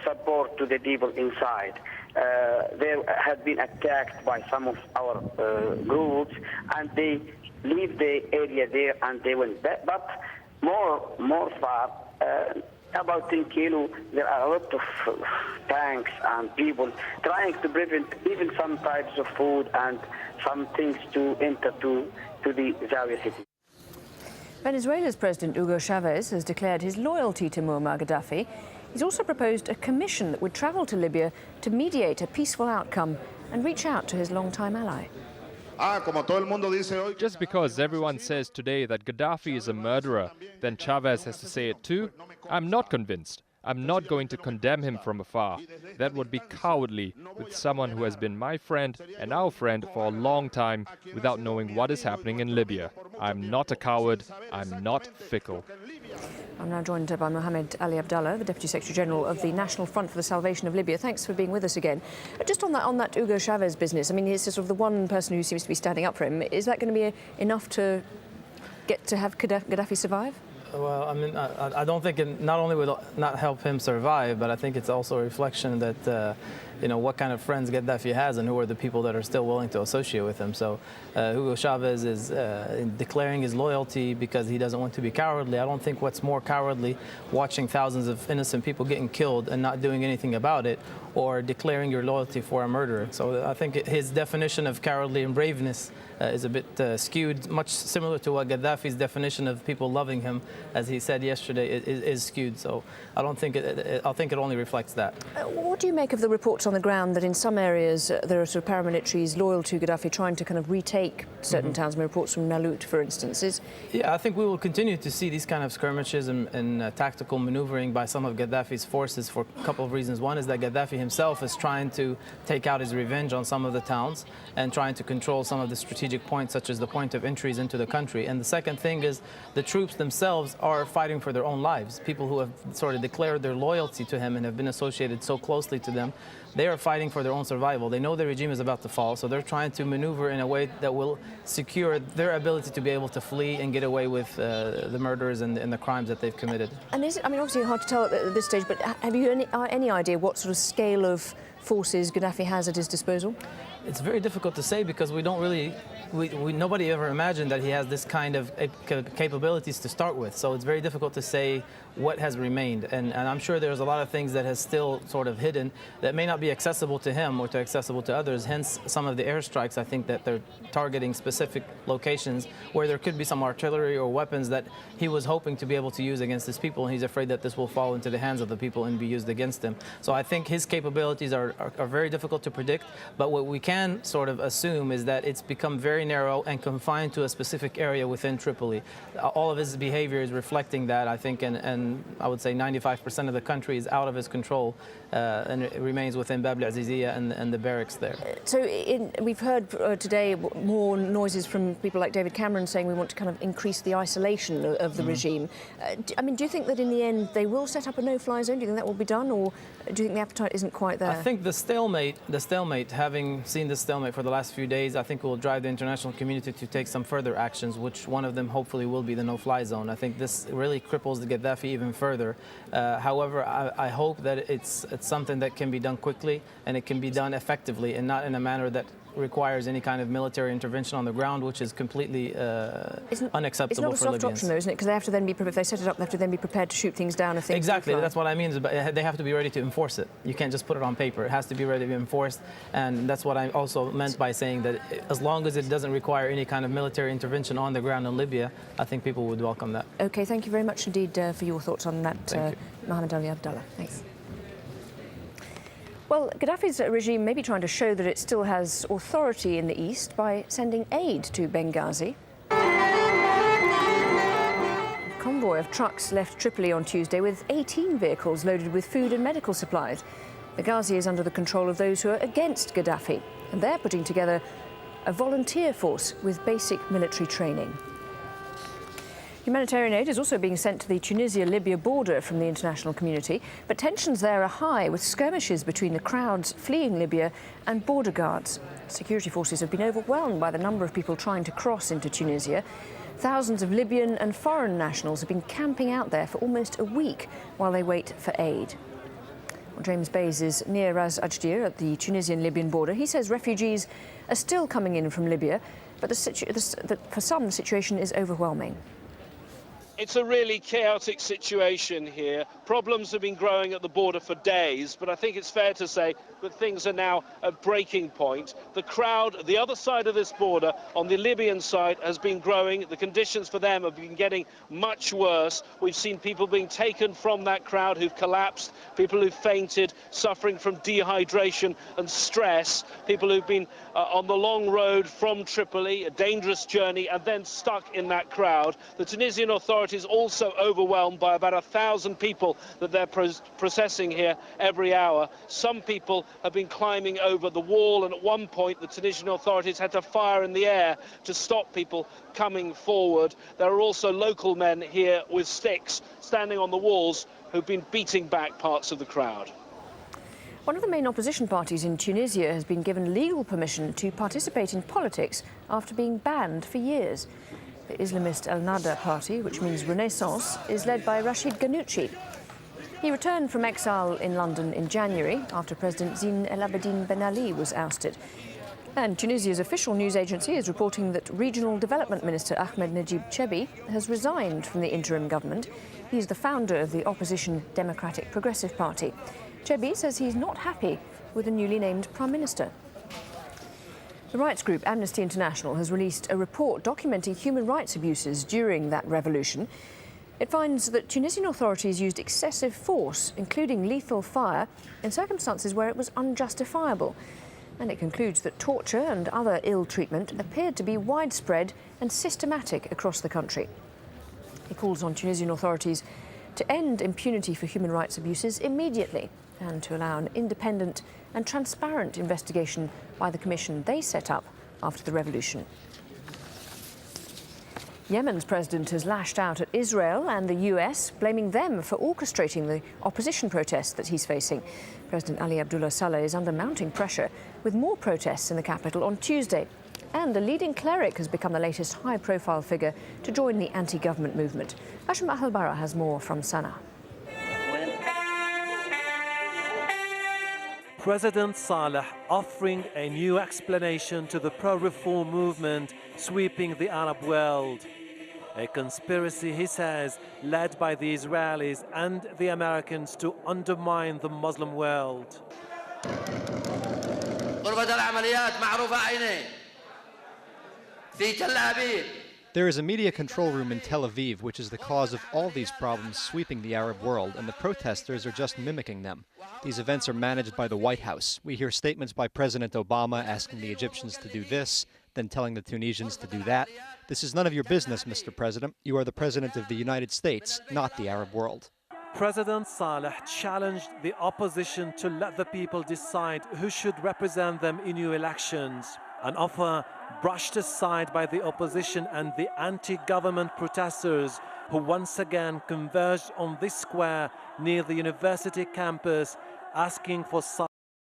Support to the people inside. They had been attacked by some of our groups, and they leave the area there and they went back. But more far, about 10 kilo, there are a lot of tanks and people trying to prevent even some types of food and some things to enter to the Zawiya city. Venezuela's President Hugo Chavez has declared his loyalty to Muammar Gaddafi. He's also proposed a commission that would travel to Libya to mediate a peaceful outcome and reach out to his longtime ally. Just because everyone says today that Gaddafi is a murderer, then Chavez has to say it too? I'm not convinced. I'm not going to condemn him from afar. That would be cowardly with someone who has been my friend and our friend for a long time without knowing what is happening in Libya. I'm not a coward. I'm not fickle. I'm now joined by Mohammed Ali Abdallah, the Deputy Secretary General of the National Front for the Salvation of Libya. Thanks for being with us again. Just on that Hugo Chavez business, I mean, he's sort of the one person who seems to be standing up for him. Is that going to be enough to get to have Gaddafi survive? Well, I mean, I don't think it not only will not help him survive, but I think it's also a reflection that, you know, what kind of friends Gaddafi has and who are the people that are still willing to associate with him. So Hugo Chavez is declaring his loyalty because he doesn't want to be cowardly. I don't think what's more cowardly, watching thousands of innocent people getting killed and not doing anything about it, or declaring your loyalty for a murderer. So I think his definition of cowardly and braveness is a bit skewed, much similar to what Gaddafi's definition of people loving him, as he said yesterday, is skewed. So I don't think I think it only reflects that. What do you make of the reports on the ground that in some areas there are sort of paramilitaries loyal to Gaddafi trying to kind of retake certain towns? Reports from Nalut, for instance. Yeah, I think we will continue to see these kind of skirmishes and tactical maneuvering by some of Gaddafi's forces for a couple of reasons. One is that Gaddafi himself is trying to take out his revenge on some of the towns and trying to control some of the strategic points, such as the point of entries into the country. And the second thing is the troops themselves are fighting for their own lives. People who have sort of declared their loyalty to him and have been associated so closely to them, they are fighting for their own survival. They know the regime is about to fall, so they're trying to maneuver in a way that will secure their ability to be able to flee and get away with the murders and the crimes that they've committed. And is it, I mean, obviously hard to tell at this stage, but have you any idea what sort of scale of forces Gaddafi has at his disposal? It's very difficult to say because we don't really, nobody ever imagined that he has this kind of capabilities to start with. So it's very difficult to say what has remained. And I'm sure there's a lot of things that has still sort of hidden that may not be accessible to him or accessible to others. Hence some of the airstrikes, I think that they're targeting specific locations where there could be some artillery or weapons that he was hoping to be able to use against his people. And he's afraid that this will fall into the hands of the people and be used against him. So I think his capabilities are very difficult to predict. But what we can sort of assume is that it's become very narrow and confined to a specific area within Tripoli. All of his behavior is reflecting that, I think, and I would say 95% of the country is out of his control and it remains within AlJazeera and the barracks there. So we've heard today more noises from people like David Cameron saying we want to kind of increase the isolation of the regime. I mean, do you think that in the end they will set up a no-fly zone? Do you think that will be done, or do you think the appetite isn't quite there? I think the stalemate, having seen the stalemate for the last few days, I think will drive the international community to take some further actions, which one of them hopefully will be the no-fly zone. I think this really cripples the Gaddafi even further. However, I hope that it's something that can be done quickly and it can be done effectively and not in a manner that requires any kind of military intervention on the ground, which is completely unacceptable for Libyans. It's not a soft option, though, isn't it? Because they have to then be, if they set it up, they have to then be prepared to shoot things down if things Exactly, that's what I mean. But they have to be ready to enforce it. You can't just put it on paper. It has to be ready to be enforced, and that's what I also meant by saying that as long as it doesn't require any kind of military intervention on the ground in Libya, I think people would welcome that. Okay, thank you very much indeed for your thoughts on that, Mohammed Ali Abdallah. Thanks. Well, Gaddafi's regime may be trying to show that it still has authority in the east by sending aid to Benghazi. A convoy of trucks left Tripoli on Tuesday with 18 vehicles loaded with food and medical supplies. Benghazi is under the control of those who are against Gaddafi, and they're putting together a volunteer force with basic military training. Humanitarian aid is also being sent to the Tunisia-Libya border from the international community, but tensions there are high, with skirmishes between the crowds fleeing Libya and border guards. Security forces have been overwhelmed by the number of people trying to cross into Tunisia. Thousands of Libyan and foreign nationals have been camping out there for almost a week while they wait for aid. James Bays is near AlJazeera at the Tunisian-Libyan border. He says refugees are still coming in from Libya, but for some the situation is overwhelming. It's a really chaotic situation here. Problems have been growing at the border for days, but I think it's fair to say that things are now at breaking point. The crowd, the other side of this border, on the Libyan side, has been growing. The conditions for them have been getting much worse. We've seen people being taken from that crowd who've collapsed, people who've fainted, suffering from dehydration and stress, people who've been on the long road from Tripoli, a dangerous journey, and then stuck in that crowd. The Tunisian authorities also overwhelmed by about 1,000 people that they're processing here every hour. Some people have been climbing over the wall, and at one point the Tunisian authorities had to fire in the air to stop people coming forward. There are also local men here with sticks standing on the walls who've been beating back parts of the crowd. One of the main opposition parties in Tunisia has been given legal permission to participate in politics after being banned for years. The Islamist El Nahda party, which means Renaissance, is led by Rachid Ghannouchi. He returned from exile in London in January after President Zine El Abidine Ben Ali was ousted. And Tunisia's official news agency is reporting that Regional Development Minister Ahmed Najib Chebi has resigned from the interim government. He's the founder of the opposition Democratic Progressive Party. Chebi says he's not happy with the newly named Prime Minister. The rights group Amnesty International has released a report documenting human rights abuses during that revolution. It finds that Tunisian authorities used excessive force, including lethal fire, in circumstances where it was unjustifiable. And it concludes that torture and other ill treatment appeared to be widespread and systematic across the country. It calls on Tunisian authorities to end impunity for human rights abuses immediately and to allow an independent and transparent investigation by the commission they set up after the revolution. Yemen's president has lashed out at Israel and the US, blaming them for orchestrating the opposition protests that he's facing. President Ali Abdullah Saleh is under mounting pressure, with more protests in the capital on Tuesday. And a leading cleric has become the latest high-profile figure to join the anti-government movement. Hashim Al-Bara has more from Sana'a. President Saleh offering a new explanation to the pro-reform movement sweeping the Arab world. A conspiracy, he says, led by the Israelis and the Americans to undermine the Muslim world. There is a media control room in Tel Aviv, which is the cause of all these problems sweeping the Arab world, and the protesters are just mimicking them. These events are managed by the White House. We hear statements by President Obama asking the Egyptians to do this, then telling the Tunisians to do that. This is none of your business, Mr. President. You are the President of the United States, not the Arab world. President Saleh challenged the opposition to let the people decide who should represent them in new elections. An offer brushed aside by the opposition and the anti-government protesters who once again converged on this square near the university campus asking for